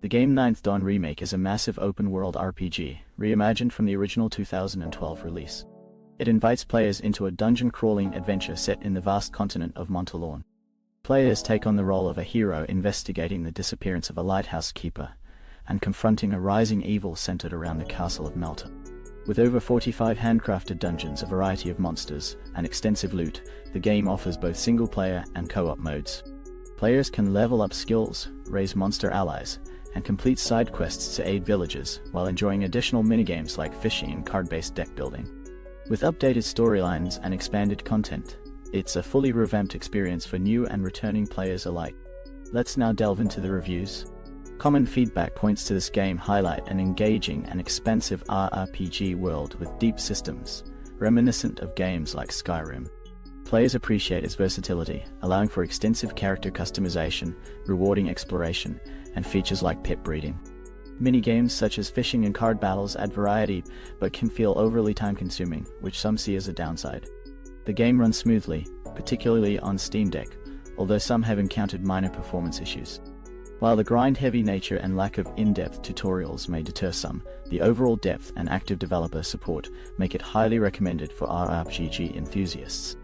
The game Dawn Remake is a massive open-world RPG, reimagined from the original 2012 release. It invites players into a dungeon-crawling adventure set in the vast continent of Monger. Players take on the role of a hero investigating the disappearance of a lighthouse keeper, and confronting a rising evil centered around the castle of Malta. With over 45 handcrafted dungeons, a variety of monsters, and extensive loot, the game offers both single-player and co-op modes. Players can level up skills, raise monster allies, and complete side quests to aid villagers, while enjoying additional minigames like fishing and card-based deck building. With updated storylines and expanded content, it's a fully revamped experience for new and returning players alike. Let's now delve into the reviews. Common feedback points to this game highlight an engaging and expansive RPG world with deep systems, reminiscent of games like Skyrim. Players appreciate its versatility, allowing for extensive character customization, rewarding exploration, and features like pet breeding. Minigames such as fishing and card battles add variety, but can feel overly time-consuming, which some see as a downside. The game runs smoothly, particularly on Steam Deck, although some have encountered minor performance issues. While the grind-heavy nature and lack of in-depth tutorials may deter some, the overall depth and active developer support make it highly recommended for RPG enthusiasts.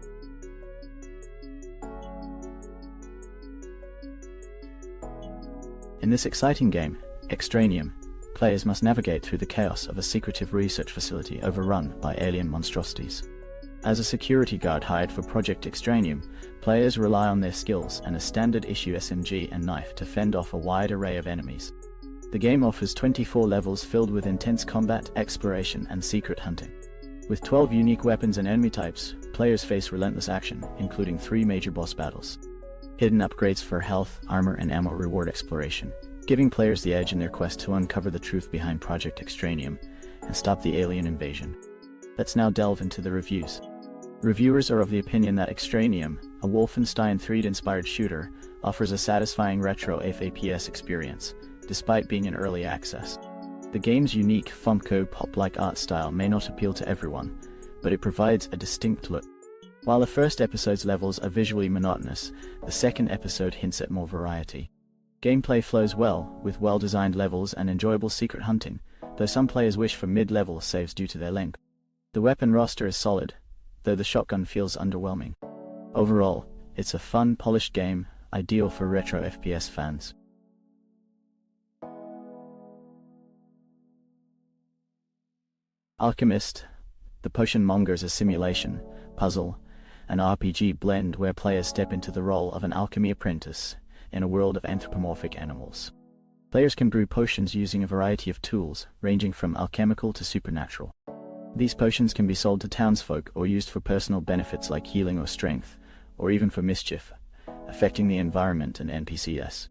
In this exciting game, Extraneum, players must navigate through the chaos of a secretive research facility overrun by alien monstrosities. As a security guard hired for Project Extraneum, players rely on their skills and a standard-issue SMG and knife to fend off a wide array of enemies. The game offers 24 levels filled with intense combat, exploration, and secret hunting. With 12 unique weapons and enemy types, players face relentless action, including 3 major boss battles. Hidden upgrades for health, armor, and ammo reward exploration, giving players the edge in their quest to uncover the truth behind Project Extraneum and stop the alien invasion. Let's now delve into the reviews. Reviewers are of the opinion that Extraneum, a Wolfenstein 3D-inspired shooter, offers a satisfying retro FPS experience, despite being in early access. The game's unique Funko Pop-like art style may not appeal to everyone, but it provides a distinct look. While the first episode's levels are visually monotonous, the second episode hints at more variety. Gameplay flows well, with well-designed levels and enjoyable secret hunting, though some players wish for mid-level saves due to their length. The weapon roster is solid, though the shotgun feels underwhelming. Overall, it's a fun, polished game, ideal for retro FPS fans. Alchemist. The Potion Monger is a simulation, puzzle, and RPG blend where players step into the role of an alchemy apprentice in a world of anthropomorphic animals. Players can brew potions using a variety of tools, ranging from alchemical to supernatural. These potions can be sold to townsfolk or used for personal benefits like healing or strength, or even for mischief, affecting the environment and NPCs.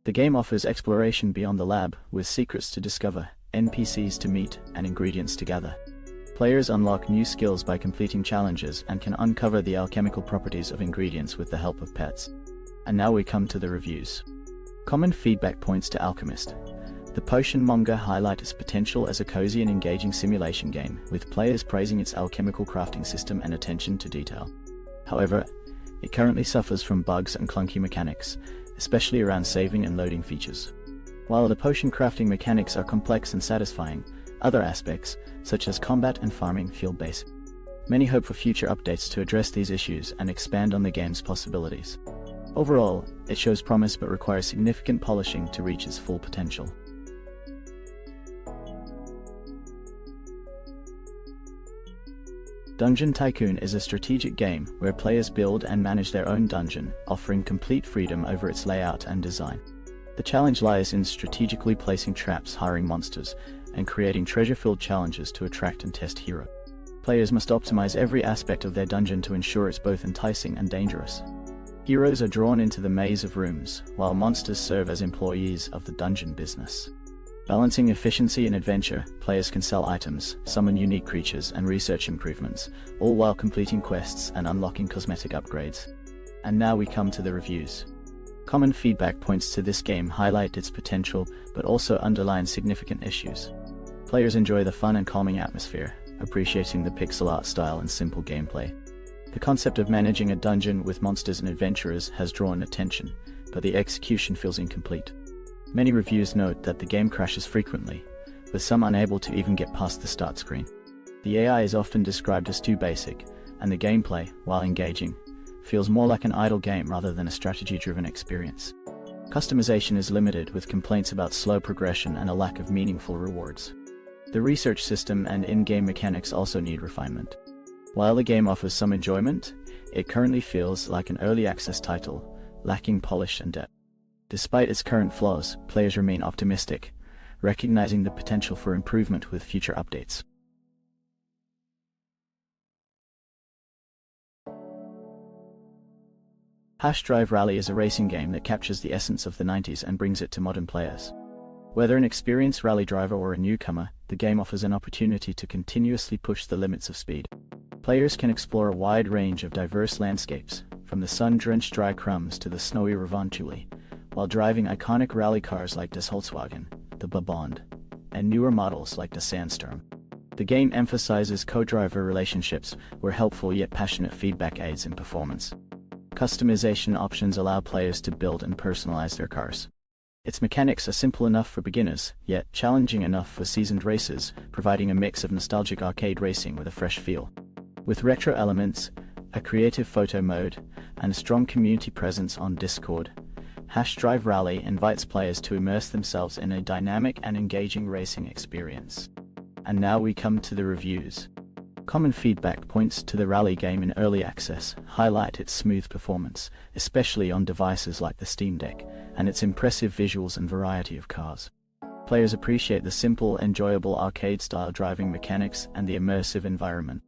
The game offers exploration beyond the lab, with secrets to discover, NPCs to meet, and ingredients to gather. Players unlock new skills by completing challenges and can uncover the alchemical properties of ingredients with the help of pets. And now we come to the reviews. Common feedback points to Alchemist. The Potion Monger highlights its potential as a cozy and engaging simulation game, with players praising its alchemical crafting system and attention to detail. However, it currently suffers from bugs and clunky mechanics, especially around saving and loading features. While the potion crafting mechanics are complex and satisfying, other aspects, such as combat and farming, feel basic. Many hope for future updates to address these issues and expand on the game's possibilities. Overall, it shows promise but requires significant polishing to reach its full potential. Dungeon Tycoon is a strategic game where players build and manage their own dungeon, offering complete freedom over its layout and design. The challenge lies in strategically placing traps, hiring monsters, and creating treasure-filled challenges to attract and test heroes. Players must optimize every aspect of their dungeon to ensure it's both enticing and dangerous. Heroes are drawn into the maze of rooms, while monsters serve as employees of the dungeon business. Balancing efficiency and adventure, players can sell items, summon unique creatures, and research improvements, all while completing quests and unlocking cosmetic upgrades. And now we come to the reviews. Common feedback points to this game highlight its potential, but also underline significant issues. Players enjoy the fun and calming atmosphere, appreciating the pixel art style and simple gameplay. The concept of managing a dungeon with monsters and adventurers has drawn attention, but the execution feels incomplete. Many reviews note that the game crashes frequently, with some unable to even get past the start screen. The AI is often described as too basic, and the gameplay, while engaging, feels more like an idle game rather than a strategy-driven experience. Customization is limited, with complaints about slow progression and a lack of meaningful rewards. The research system and in-game mechanics also need refinement. While the game offers some enjoyment, it currently feels like an early access title, lacking polish and depth. Despite its current flaws, players remain optimistic, recognizing the potential for improvement with future updates. Drive Rally is a racing game that captures the essence of the 90s and brings it to modern players. Whether an experienced rally driver or a newcomer, the game offers an opportunity to continuously push the limits of speed. Players can explore a wide range of diverse landscapes, from the sun-drenched dry crumbs to the snowy Ravantuli, while driving iconic rally cars like the Volkswagen, the Bond, and newer models like the Sandstorm. The game emphasizes co-driver relationships, where helpful yet passionate feedback aids in performance. Customization options allow players to build and personalize their cars. Its mechanics are simple enough for beginners, yet challenging enough for seasoned racers, providing a mix of nostalgic arcade racing with a fresh feel. With retro elements, a creative photo mode, and a strong community presence on Discord, Drive Rally invites players to immerse themselves in a dynamic and engaging racing experience. And now we come to the reviews. Common feedback points to the Rally game in early access, highlight its smooth performance, especially on devices like the Steam Deck, and its impressive visuals and variety of cars. Players appreciate the simple, enjoyable arcade-style driving mechanics and the immersive environment.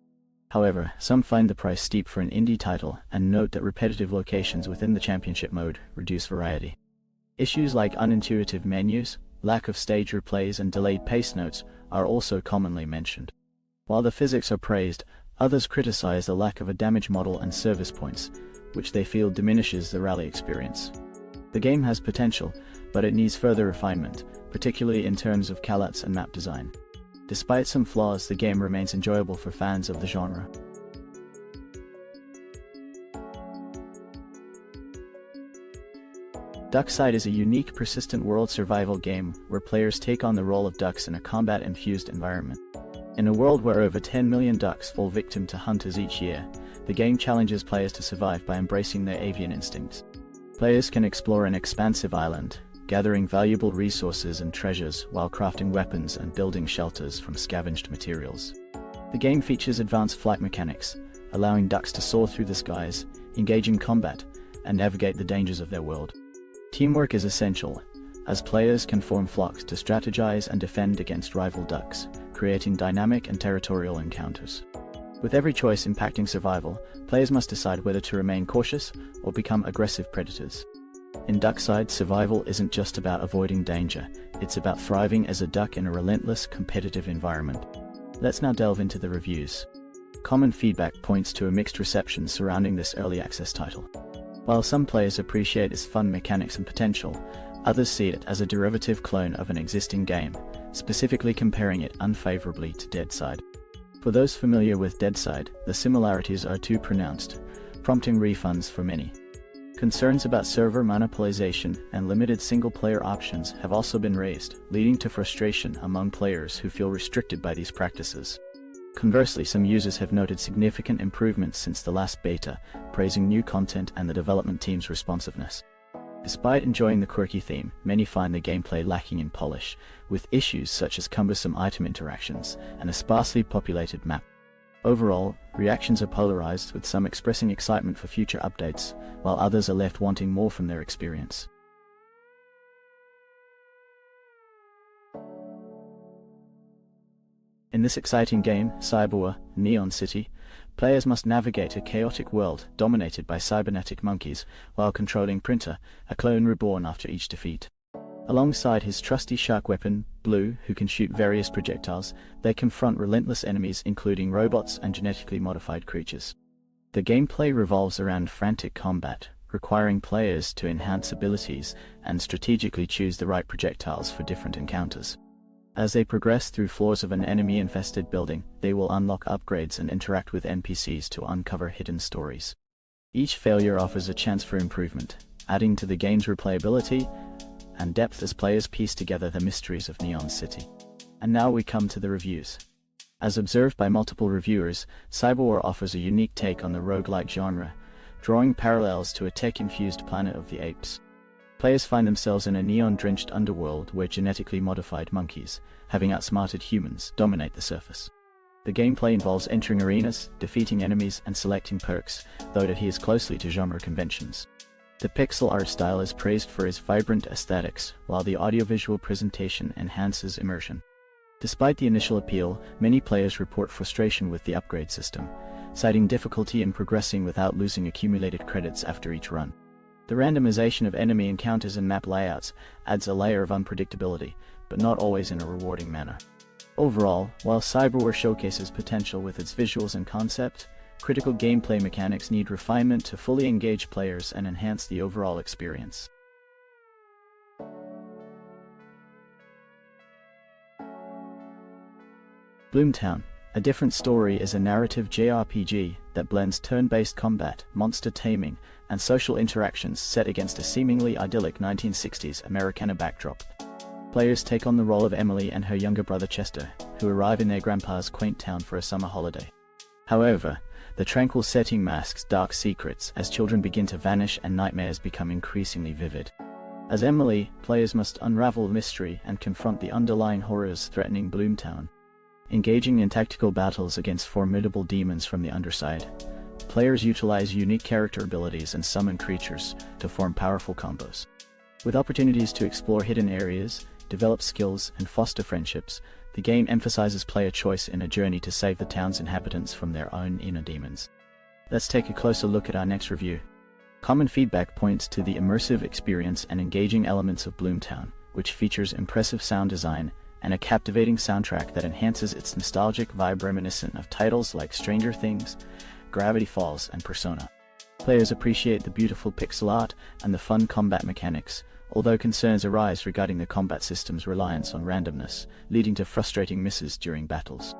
However, some find the price steep for an indie title and note that repetitive locations within the championship mode reduce variety. Issues like unintuitive menus, lack of stage replays, and delayed pace notes are also commonly mentioned. While the physics are praised, others criticize the lack of a damage model and service points, which they feel diminishes the rally experience. The game has potential, but it needs further refinement, particularly in terms of callouts and map design. Despite some flaws, the game remains enjoyable for fans of the genre. DUCKSIDE is a unique, persistent world survival game where players take on the role of ducks in a combat-infused environment. In a world where over 10 million ducks fall victim to hunters each year, the game challenges players to survive by embracing their avian instincts. Players can explore an expansive island, gathering valuable resources and treasures while crafting weapons and building shelters from scavenged materials. The game features advanced flight mechanics, allowing ducks to soar through the skies, engage in combat, and navigate the dangers of their world. Teamwork is essential, as players can form flocks to strategize and defend against rival ducks, creating dynamic and territorial encounters. With every choice impacting survival, players must decide whether to remain cautious or become aggressive predators. In DUCKSIDE, survival isn't just about avoiding danger, it's about thriving as a duck in a relentless, competitive environment. Let's now delve into the reviews. Common feedback points to a mixed reception surrounding this early access title. While some players appreciate its fun mechanics and potential, others see it as a derivative clone of an existing game, specifically comparing it unfavorably to DeadSide. For those familiar with DeadSide, the similarities are too pronounced, prompting refunds for many. Concerns about server monopolization and limited single-player options have also been raised, leading to frustration among players who feel restricted by these practices. Conversely, some users have noted significant improvements since the last beta, praising new content and the development team's responsiveness. Despite enjoying the quirky theme, many find the gameplay lacking in polish, with issues such as cumbersome item interactions and a sparsely populated map. Overall, reactions are polarized, with some expressing excitement for future updates, while others are left wanting more from their experience. In this exciting game, Cyberwar, Neon City, players must navigate a chaotic world dominated by cybernetic monkeys while controlling Printer, a clone reborn after each defeat. Alongside his trusty shark weapon, Blue, who can shoot various projectiles, they confront relentless enemies including robots and genetically modified creatures. The gameplay revolves around frantic combat, requiring players to enhance abilities and strategically choose the right projectiles for different encounters. As they progress through floors of an enemy-infested building, they will unlock upgrades and interact with NPCs to uncover hidden stories. Each failure offers a chance for improvement, adding to the game's replayability and depth as players piece together the mysteries of Neon City. And now we come to the reviews. As observed by multiple reviewers, Cyberwar offers a unique take on the roguelike genre, drawing parallels to a tech-infused Planet of the Apes. Players find themselves in a neon-drenched underworld where genetically modified monkeys, having outsmarted humans, dominate the surface. The gameplay involves entering arenas, defeating enemies, and selecting perks, though it adheres closely to genre conventions. The pixel art style is praised for its vibrant aesthetics, while the audiovisual presentation enhances immersion. Despite the initial appeal, many players report frustration with the upgrade system, citing difficulty in progressing without losing accumulated credits after each run. The randomization of enemy encounters and map layouts adds a layer of unpredictability, but not always in a rewarding manner. Overall, while Cyberwar showcases potential with its visuals and concept, critical gameplay mechanics need refinement to fully engage players and enhance the overall experience. Bloomtown, A Different Story is a narrative JRPG that blends turn-based combat, monster taming, and social interactions set against a seemingly idyllic 1960s Americana backdrop. Players take on the role of Emily and her younger brother Chester, who arrive in their grandpa's quaint town for a summer holiday. However, the tranquil setting masks dark secrets as children begin to vanish and nightmares become increasingly vivid. As Emily, players must unravel the mystery and confront the underlying horrors threatening Bloomtown. Engaging in tactical battles against formidable demons from the underside, players utilize unique character abilities and summon creatures to form powerful combos. With opportunities to explore hidden areas, develop skills, and foster friendships, the game emphasizes player choice in a journey to save the town's inhabitants from their own inner demons. Let's take a closer look at our next review. Common feedback points to the immersive experience and engaging elements of Bloomtown, which features impressive sound design and a captivating soundtrack that enhances its nostalgic vibe reminiscent of titles like Stranger Things, Gravity Falls, and Persona. Players appreciate the beautiful pixel art and the fun combat mechanics, although concerns arise regarding the combat system's reliance on randomness, leading to frustrating misses during battles.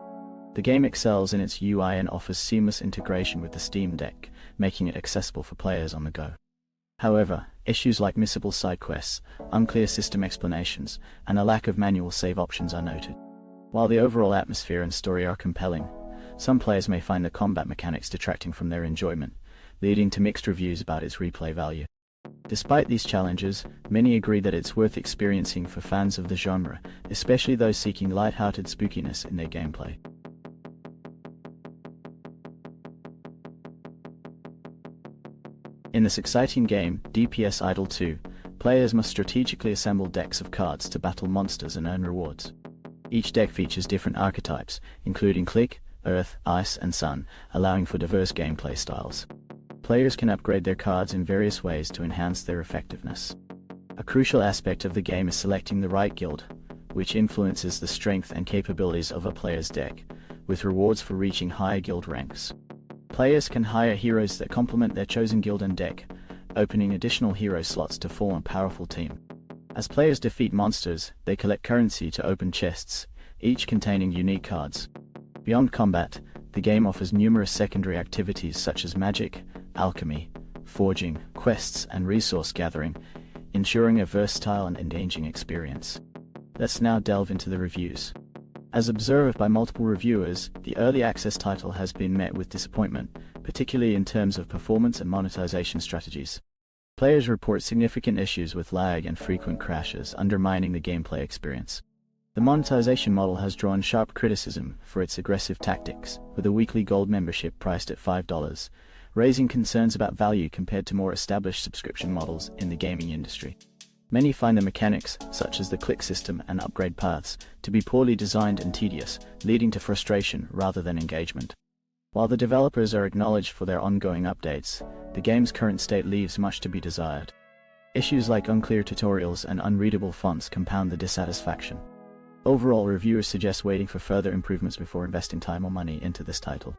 The game excels in its UI and offers seamless integration with the Steam Deck, making it accessible for players on the go. However, issues like missable side quests, unclear system explanations, and a lack of manual save options are noted. While the overall atmosphere and story are compelling, some players may find the combat mechanics detracting from their enjoyment, leading to mixed reviews about its replay value. Despite these challenges, many agree that it's worth experiencing for fans of the genre, especially those seeking light-hearted spookiness in their gameplay. In this exciting game, DPS Idol 2, players must strategically assemble decks of cards to battle monsters and earn rewards. Each deck features different archetypes, including Click, Earth, Ice, and Sun, allowing for diverse gameplay styles. Players can upgrade their cards in various ways to enhance their effectiveness. A crucial aspect of the game is selecting the right guild, which influences the strength and capabilities of a player's deck, with rewards for reaching higher guild ranks. Players can hire heroes that complement their chosen guild and deck, opening additional hero slots to form a powerful team. As players defeat monsters, they collect currency to open chests, each containing unique cards. Beyond combat, the game offers numerous secondary activities such as magic, alchemy, forging, quests, and resource gathering, ensuring a versatile and engaging experience. Let's now delve into the reviews. As observed by multiple reviewers, the early access title has been met with disappointment, particularly in terms of performance and monetization strategies. Players report significant issues with lag and frequent crashes, undermining the gameplay experience. The monetization model has drawn sharp criticism for its aggressive tactics, with a weekly gold membership priced at $5, raising concerns about value compared to more established subscription models in the gaming industry. Many find the mechanics, such as the click system and upgrade paths, to be poorly designed and tedious, leading to frustration rather than engagement. While the developers are acknowledged for their ongoing updates, the game's current state leaves much to be desired. Issues like unclear tutorials and unreadable fonts compound the dissatisfaction. Overall, reviewers suggest waiting for further improvements before investing time or money into this title.